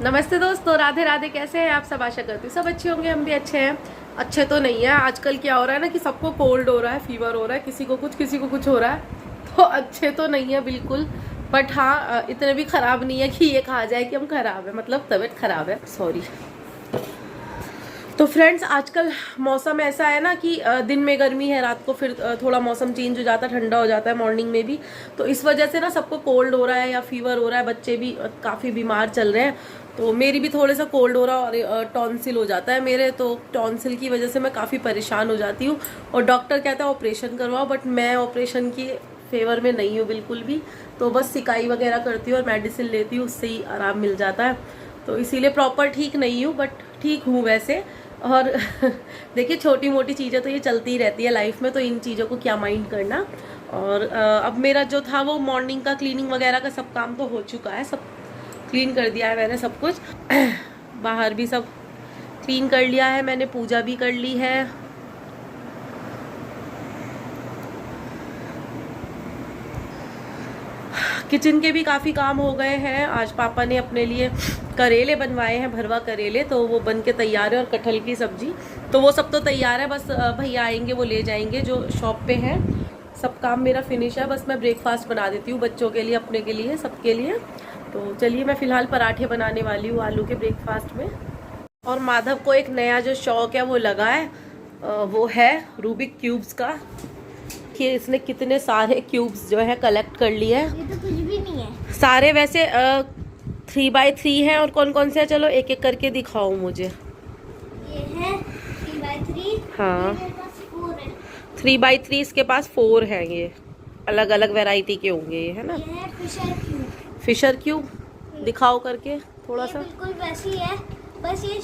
नमस्ते दोस्तों, राधे राधे। कैसे हैं आप सब? आशा करती हूँ सब अच्छे होंगे, हम भी अच्छे हैं। अच्छे तो नहीं है, आजकल क्या हो रहा है ना कि सबको कोल्ड हो रहा है, फीवर हो रहा है, किसी को कुछ हो रहा है। तो अच्छे तो नहीं है बिल्कुल। बट हाँ, इतने भी खराब नहीं है कि ये कहा जाए कि हम खराब है, मतलब तबीयत खराब है, सॉरी। तो फ्रेंड्स, आजकल मौसम ऐसा है ना कि दिन में गर्मी है, रात को फिर थोड़ा मौसम चेंज हो जाता है, ठंडा हो जाता है मॉर्निंग में भी। तो इस वजह से ना सबको कोल्ड हो रहा है या फीवर हो रहा है, बच्चे भी काफ़ी बीमार चल रहे हैं। तो मेरी भी थोड़ा सा कोल्ड हो रहा है और टॉन्सिल हो जाता है मेरे, तो टॉन्सिल की वजह से मैं काफ़ी परेशान हो जाती हूँ। और डॉक्टर कहता है ऑपरेशन करवाओ, बट मैं ऑपरेशन की फेवर में नहीं हूँ बिल्कुल भी। तो बस सिकाई वगैरह करती हूँ और मेडिसिन लेती हूँ, उससे ही आराम मिल जाता है। तो इसीलिए प्रॉपर ठीक नहीं हूँ, बट ठीक हूँ वैसे। और देखिए, छोटी मोटी चीज़ें तो ये चलती ही रहती है लाइफ में, तो इन चीज़ों को क्या माइंड करना। और अब मेरा जो था वो मॉर्निंग का क्लीनिंग वगैरह का सब काम तो हो चुका है, सब क्लीन कर दिया है मैंने सब कुछ। बाहर भी सब क्लीन कर लिया है मैंने, पूजा भी कर ली है। किचन के भी काफ़ी काम हो गए हैं। आज पापा ने अपने लिए करेले बनवाए हैं, भरवा करेले, तो वो बन के तैयार है। और कटहल की सब्जी, तो वो सब तो तैयार है, बस भैया आएंगे वो ले जाएंगे जो शॉप पे है। सब काम मेरा फिनिश है, बस मैं ब्रेकफास्ट बना देती हूँ बच्चों के लिए, अपने के लिए, सबके लिए। तो चलिए, मैं फ़िलहाल पराठे बनाने वाली हूँ आलू के ब्रेकफास्ट में। और माधव को एक नया जो शौक है वो लगा है, वो है रूबिक क्यूब्स का। कि इसने कितने सारे क्यूब्स जो है कलेक्ट कर लिए हैं। ये तो कुछ भी नहीं है सारे वैसे 3x3 हैं। और कौन कौन से हैं, चलो एक एक करके दिखाओ मुझे। ये है 3x3। हाँ, मेरे पास 4 है। 3x3 इसके पास 4 हैं। ये अलग अलग वैरायटी के होंगे, ये है ना। ये है फिशर क्यूब। फिशर क्यूब दिखाओ करके थोड़ा ये सा। बिल्कुल वैसी है, बस ये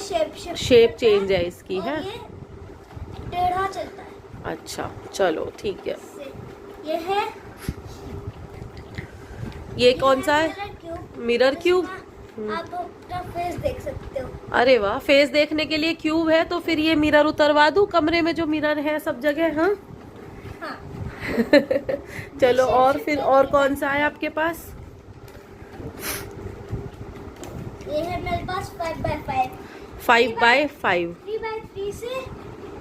शेप चेंज है इसकी, और है। ये टेढ़ा चलता है। अच्छा, चलो ठीक है। इससे ये है, ये कौन सा है? Mirror cube. Mirror cube. आप अपना फेस देख सकते हो। अरे वाह, फेस देखने के लिए क्यूब है, तो फिर ये मिरर उतरवा दूं कमरे में, जो मिरर है सब जगह। हाँ हाँ। चलो, और फिर और कौन सा है आपके पास? ये है मेरे पास 5x5। 5x5 3x3 से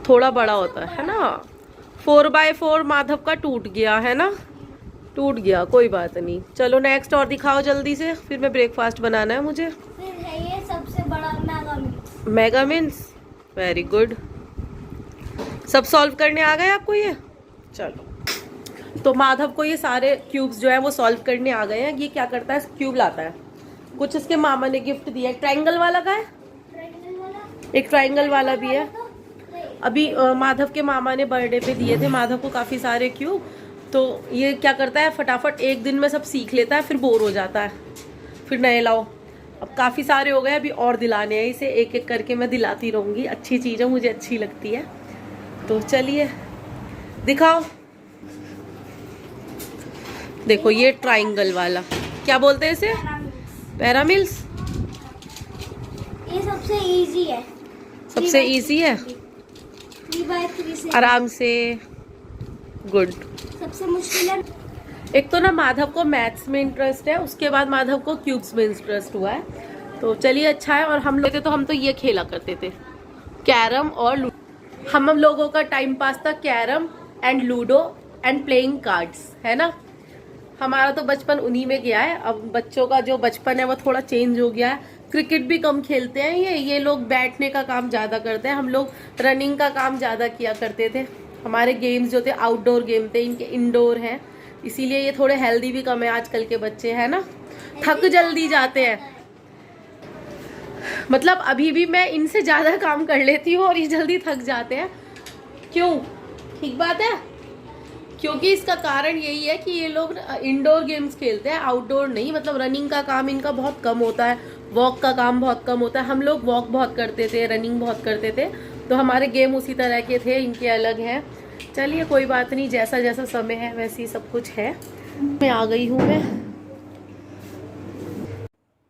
थोड़ा बड़ा होता है ना। 4x4 माधव का टूट गया है ना, टूट गया, कोई बात नहीं। चलो नेक्स्ट और दिखाओ जल्दी से, फिर मैं ब्रेकफास्ट बनाना है मुझे। फिर है ये सबसे बड़ा मेगामिक्स। मेगामिन्स, वेरी गुड। सब सॉल्व करने आ गए आपको ये? चलो, तो माधव को ये सारे क्यूब्स जो है वो सॉल्व करने आ गए हैं। ये क्या करता है, क्यूब लाता है कुछ, इसके मामा ने गिफ्ट दिया है। ट्रायंगल वाला का है, ट्रायंगल वाला, एक ट्रायंगल वाला भी है। तो नहीं। अभी माधव के मामा ने बर्थडे पे दिए थे माधव को काफ़ी सारे क्यूब। तो ये क्या करता है, फटाफट एक दिन में सब सीख लेता है, फिर बोर हो जाता है, फिर नए लाओ। अब काफ़ी सारे हो गए, अभी और दिलाने हैं इसे, एक एक करके मैं दिलाती रहूँगी। अच्छी चीज़ है, मुझे अच्छी लगती है। तो चलिए दिखाओ। देखो, ये ट्रायंगल वाला, क्या बोलते हैं इसे? पैरामिल्स। ये सबसे इजी है। सबसे इजी है, 3x3 से आराम से। गुड। सबसे मुश्किल है। एक तो ना माधव को मैथ्स में इंटरेस्ट है, उसके बाद माधव को क्यूब्स में इंटरेस्ट हुआ है। तो चलिए, अच्छा है। और हम लोग थे तो हम तो ये खेला करते थे, कैरम और लूडो। हम लोगों का टाइम पास था carrom and ludo and playing cards, है ना। हमारा तो बचपन उन्हीं में गया है। अब बच्चों का जो बचपन है वो थोड़ा चेंज हो गया है। क्रिकेट भी कम खेलते हैं ये लोग बैठने का काम ज़्यादा करते हैं। हम लोग रनिंग का काम ज़्यादा किया करते थे। हमारे गेम्स जो थे आउटडोर गेम थे, इनके इंडोर हैं, इसीलिए ये थोड़े हेल्दी भी कम है आजकल के बच्चे, है ना। थक जल्दी जाते हैं, मतलब अभी भी मैं इनसे ज़्यादा काम कर लेती हूँ और ये जल्दी थक जाते हैं। क्यों? ठीक बात है। क्योंकि इसका कारण यही है कि ये लोग इंडोर गेम्स खेलते हैं, आउटडोर नहीं। मतलब रनिंग का काम इनका बहुत कम होता है, वॉक का काम बहुत कम होता है। हम लोग वॉक बहुत करते थे, रनिंग बहुत करते थे, तो हमारे गेम उसी तरह के थे, इनके अलग हैं। चलिए कोई बात नहीं, जैसा जैसा समय है वैसे ही सब कुछ है। मैं आ गई हूँ मैं।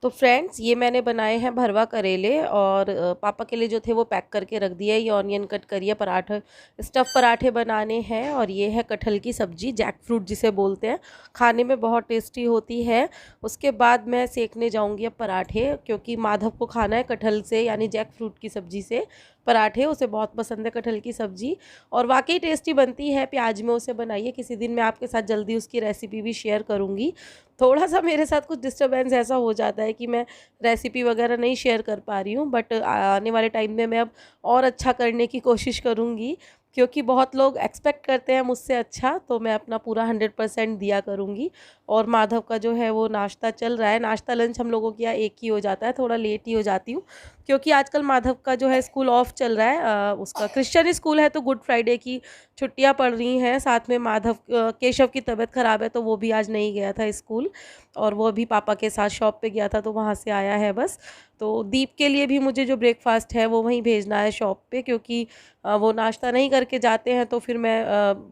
तो फ्रेंड्स ये मैंने बनाए हैं भरवा करेले और पापा के लिए जो थे वो पैक करके रख दिया। ये ऑनियन कट करिए, पराठे स्टफ़ पराठे बनाने हैं। और ये है कटहल की सब्ज़ी, जैक फ्रूट जिसे बोलते हैं, खाने में बहुत टेस्टी होती है। उसके बाद मैं सेकने जाऊंगी अब पराठे, क्योंकि माधव को खाना है कटहल से यानी जैक फ्रूट की सब्ज़ी से पराठे। उसे बहुत पसंद है कटहल की सब्ज़ी और वाकई टेस्टी बनती है। प्याज में उसे बनाइए, किसी दिन मैं आपके साथ जल्दी उसकी रेसिपी भी शेयर करूँगी। थोड़ा सा मेरे साथ कुछ डिस्टर्बेंस ऐसा हो जाता है कि मैं रेसिपी वगैरह नहीं शेयर कर पा रही हूँ, बट आने वाले टाइम में मैं अब और अच्छा करने की कोशिश करूँगी, क्योंकि बहुत लोग एक्सपेक्ट करते हैं मुझसे अच्छा, तो मैं अपना पूरा 100% दिया करूँगी। और माधव का जो है वो नाश्ता चल रहा है। नाश्ता लंच हम लोगों के यहाँ एक ही हो जाता है, थोड़ा लेट ही हो जाती हूँ क्योंकि आजकल माधव का जो है स्कूल ऑफ चल रहा है। उसका क्रिश्चियन स्कूल है तो गुड फ्राइडे की छुट्टियाँ पड़ रही हैं। साथ में माधव केशव की तबीयत ख़राब है तो वो भी आज नहीं गया था स्कूल, और वो भी पापा के साथ शॉप पे गया था तो वहाँ से आया है बस। तो दीप के लिए भी मुझे जो ब्रेकफास्ट है वो वहीं भेजना है शॉप पे, क्योंकि वो नाश्ता नहीं करके जाते हैं तो फिर मैं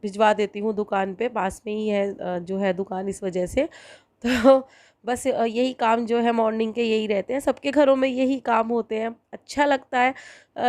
भिजवा देती हूँ दुकान पे, पास में ही है जो है दुकान, इस वजह से। तो बस यही काम जो है मॉर्निंग के यही रहते हैं, सबके घरों में यही काम होते हैं। अच्छा लगता है,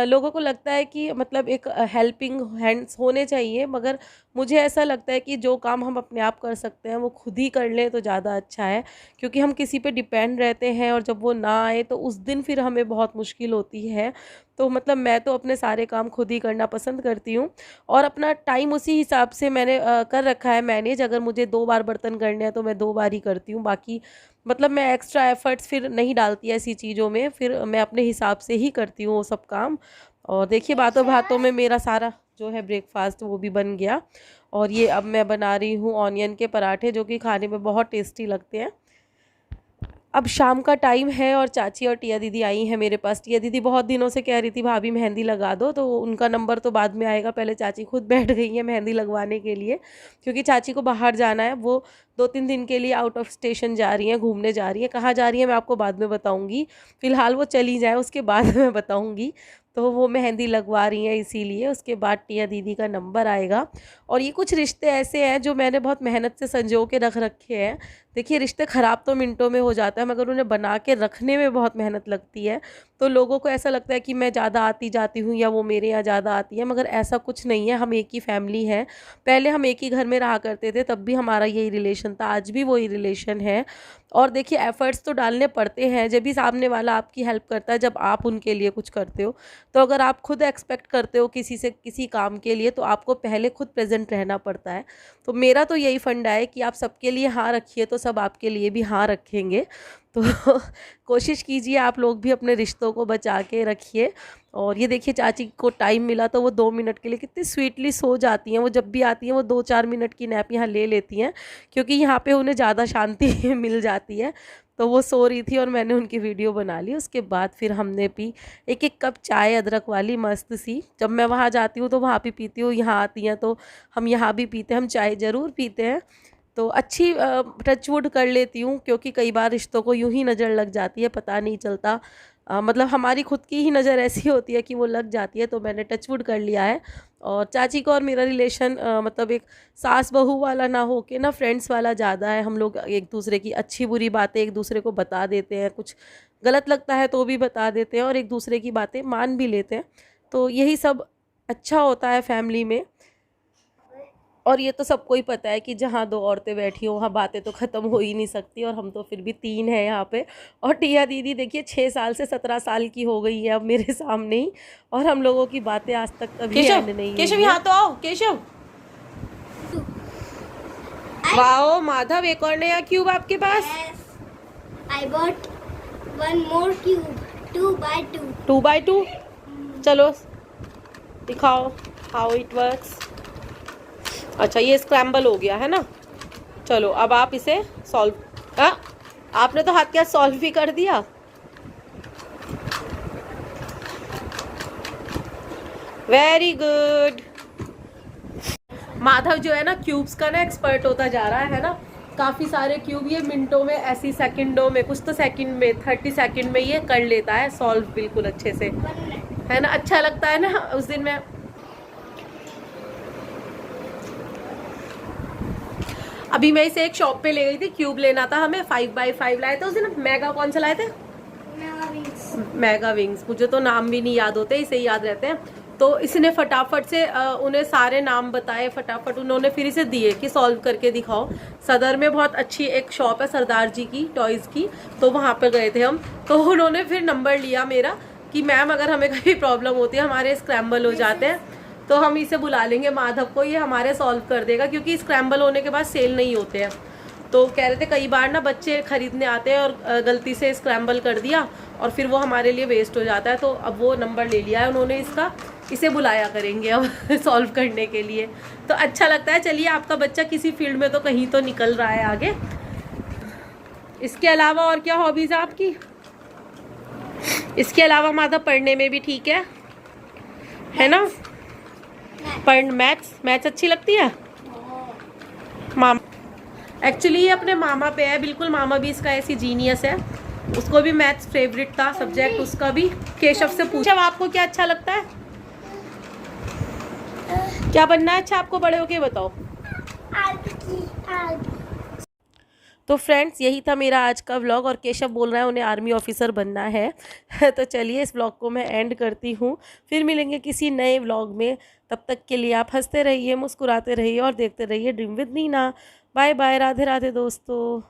लोगों को लगता है कि मतलब एक हेल्पिंग हैंड्स होने चाहिए, मगर मुझे ऐसा लगता है कि जो काम हम अपने आप कर सकते हैं वो खुद ही कर लें तो ज़्यादा अच्छा है, क्योंकि हम किसी पे डिपेंड रहते हैं और जब वो ना आए तो उस दिन फिर हमें बहुत मुश्किल होती है। तो मतलब मैं तो अपने सारे काम खुद ही करना पसंद करती हूँ और अपना टाइम उसी हिसाब से मैंने कर रखा है मैनेज। अगर मुझे 2 बार बर्तन करने हैं तो मैं 2 बार ही करती हूँ, बाकी मतलब मैं एक्स्ट्रा एफर्ट्स फिर नहीं डालती ऐसी चीज़ों में, फिर मैं अपने हिसाब से ही करती हूँ वो सब काम। और देखिए बातों बातों में मेरा सारा जो है ब्रेकफास्ट वो भी बन गया। और ये अब मैं बना रही हूँ ऑनियन के पराठे, जो कि खाने में बहुत टेस्टी लगते हैं। अब शाम का टाइम है और चाची और टिया दीदी आई हैं मेरे पास। टिया दीदी बहुत दिनों से कह रही थी भाभी मेहंदी लगा दो, तो उनका नंबर तो बाद में आएगा, पहले चाची खुद बैठ गई हैं मेहंदी लगवाने के लिए, क्योंकि चाची को बाहर जाना है। वो 2-3 दिन के लिए आउट ऑफ स्टेशन जा रही हैं, घूमने जा रही हैं। कहाँ जा रही हैं मैं आपको बाद में बताऊँगी, फ़िलहाल वो चली जाए उसके बाद मैं बताऊँगी। तो वो मेहंदी लगवा रही हैं इसीलिए, उसके बाद टिया दीदी का नंबर आएगा। और ये कुछ रिश्ते ऐसे हैं जो मैंने बहुत मेहनत से संजो के रख रखे हैं। देखिए रिश्ते ख़राब तो मिनटों में हो जाता है, मगर उन्हें बना के रखने में बहुत मेहनत लगती है। तो लोगों को ऐसा लगता है कि मैं ज़्यादा आती जाती हूँ या वो मेरे यहाँ ज़्यादा आती है, मगर ऐसा कुछ नहीं है। हम एक ही फैमिली है, पहले हम एक ही घर में रहा करते थे, तब भी हमारा यही रिलेशन था, आज भी वही रिलेशन है। और देखिए एफ़र्ट्स तो डालने पड़ते हैं, जब भी सामने वाला आपकी हेल्प करता है, जब आप उनके लिए कुछ करते हो। तो अगर आप खुद एक्सपेक्ट करते हो किसी से किसी काम के लिए, तो आपको पहले खुद प्रेजेंट रहना पड़ता है। तो मेरा तो यही फंडा है कि आप सबके लिए हाँ रखिए तो सब आपके लिए भी हाँ रखेंगे। तो कोशिश कीजिए आप लोग भी अपने रिश्तों को बचा के रखिए। और ये देखिए चाची को टाइम मिला तो वो 2 मिनट के लिए कितनी स्वीटली सो जाती हैं। वो जब भी आती हैं वो 2-4 मिनट की नैप यहाँ ले लेती हैं, क्योंकि यहाँ पे उन्हें ज़्यादा शांति मिल जाती है। तो वो सो रही थी और मैंने उनकी वीडियो बना ली। उसके बाद फिर हमने पी 1-1 कप चाय अदरक वाली मस्त सी। जब मैं वहाँ जाती हूँ तो वहाँ भी पीती हूँ, यहाँ आती हैं तो हम यहाँ भी पीते हैं, हम चाय ज़रूर पीते हैं। तो अच्छी टचवुड कर लेती हूँ, क्योंकि कई बार रिश्तों को यूं ही नज़र लग जाती है, पता नहीं चलता। मतलब हमारी खुद की ही नज़र ऐसी होती है कि वो लग जाती है। तो मैंने टचवुड कर लिया है। और चाची को और मेरा रिलेशन मतलब एक सास बहू वाला ना हो के ना फ्रेंड्स वाला ज़्यादा है। हम लोग एक दूसरे की अच्छी बुरी बातें एक दूसरे को बता देते हैं, कुछ गलत लगता है तो भी बता देते हैं और एक दूसरे की बातें मान भी लेते हैं। तो यही सब अच्छा होता है फैमिली में। और ये तो सबको ही पता है कि जहाँ 2 औरतें बैठी हो वहाँ बातें तो ख़त्म हो ही नहीं सकती, और हम तो फिर भी 3 हैं यहाँ पे। और टिया दीदी देखिए 6 साल से 17 साल की हो गई है अब मेरे सामने ही, और हम लोगों की बातें आज तक कभी एंड नहीं हुई। केशव यहाँ तो आओ, केशव। वाओ माधव, एक और नया क्यूब आपके पास। I bought one more cube, 2x2. 2x2 चलो दिखाओ हाउ इट वर्क्स। अच्छा ये स्क्रैम्बल हो गया है ना। चलो अब आप इसे सॉल्व, आपने तो हाथ क्या सॉल्व भी कर दिया। Very good. माधव जो है ना क्यूब्स का ना एक्सपर्ट होता जा रहा है ना। काफ़ी सारे क्यूब ये मिनटों में, ऐसी सेकंडों में, कुछ तो सेकंड में, 30 सेकंड में ये कर लेता है सॉल्व बिल्कुल अच्छे से, है ना। अच्छा लगता है ना। उस दिन मैं अभी मैं इसे एक शॉप पे ले गई थी, क्यूब लेना था हमें, 5x5 लाए थे उस दिन। मेगा कौन सा लाए थे? Mega wings. मुझे तो नाम भी नहीं याद होते, इसे याद रहते हैं। तो इसने फटाफट से उन्हें सारे नाम बताए, फटाफट उन्होंने फिर इसे दिए कि सॉल्व करके दिखाओ। सदर में बहुत अच्छी एक शॉप है सरदार जी की, टॉयज़ की, तो वहाँ पे गए थे हम। तो उन्होंने फिर नंबर लिया मेरा कि मैम अगर हमें कहीं प्रॉब्लम होती है, हमारे स्क्रैम्बल हो जाते हैं, तो हम इसे बुला लेंगे माधव को, ये हमारे सॉल्व कर देगा, क्योंकि स्क्रैम्बल होने के बाद सेल नहीं होते हैं। तो कह रहे थे कई बार ना बच्चे खरीदने आते हैं और गलती से स्क्रैम्बल कर दिया और फिर वो हमारे लिए वेस्ट हो जाता है। तो अब वो नंबर ले लिया है उन्होंने इसका, इसे बुलाया करेंगे अब सॉल्व करने के लिए। तो अच्छा लगता है। चलिए, आपका बच्चा किसी फील्ड में तो कहीं तो निकल रहा है आगे। इसके अलावा और क्या हॉबीज है आपकी? इसके अलावा माधव पढ़ने में भी ठीक है ना? मैथ्स अच्छी लगती है? मामा एक्चुअली ये अपने मामा पे है, बिल्कुल मामा भी इसका ऐसी जीनियस है। उसको भी मैथ्स फेवरेट था सब्जेक्ट उसका भी। केशव से पूछा आपको क्या अच्छा लगता है, क्या बनना है अच्छा आपको बड़े होके, बताओ। तो फ्रेंड्स, यही था मेरा आज का व्लॉग। और केशव बोल रहा है उन्हें आर्मी ऑफिसर बनना है तो चलिए इस व्लॉग को मैं एंड करती हूँ। फिर मिलेंगे किसी नए व्लॉग में। तब तक के लिए आप हंसते रहिए, मुस्कुराते रहिए और देखते रहिए dream with Nina. Bye bye, Radhe Radhe दोस्तों।